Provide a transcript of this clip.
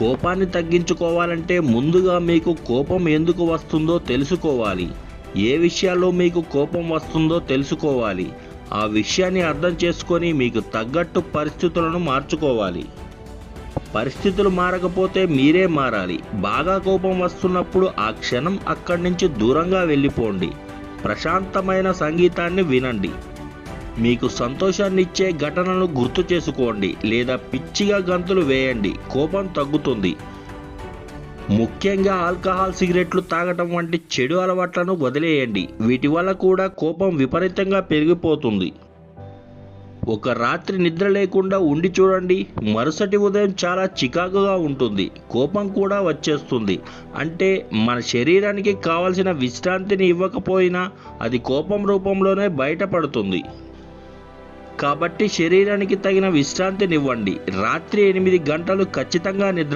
కోపాన్ని తగ్గించుకోవాలంటే ముందుగా మీకు కోపం ఎందుకు వస్తుందో తెలుసుకోవాలి. ఏ విషయాల్లో మీకు కోపం వస్తుందో తెలుసుకోవాలి. ఆ విషయాన్ని అర్థం చేసుకొని మీకు తగ్గట్టు పరిస్థితులను మార్చుకోవాలి. పరిస్థితులు మారకపోతే మీరే మారాలి. బాగా కోపం వస్తున్నప్పుడు ఆ క్షణం అక్కడి నుంచి దూరంగా వెళ్ళిపోండి. ప్రశాంతమైన సంగీతాన్ని వినండి. మీకు సంతోషాన్నిచ్చే ఘటనను గుర్తు చేసుకోండి లేదా పిచ్చిగా గంతులు వేయండి. కోపం తగ్గుతుంది. ముఖ్యంగా ఆల్కహాల్, సిగరెట్లు తాగటం వంటి చెడు అలవాట్లను వదిలేయండి. వీటి వల్ల కూడా కోపం విపరీతంగా పెరిగిపోతుంది. ఒక రాత్రి నిద్ర లేకుండా ఉండి చూడండి. మరుసటి ఉదయం చాలా చికాకుగా ఉంటుంది. కోపం కూడా వచ్చేస్తుంది. అంటే మన శరీరానికి కావలసిన విశ్రాంతిని ఇవ్వకపోయినా అది కోపం రూపంలోనే బయటపడుతుంది. కాబట్టి శరీరానికి తగిన విశ్రాంతినివ్వండి. రాత్రి 8 గంటలు ఖచ్చితంగా నిద్ర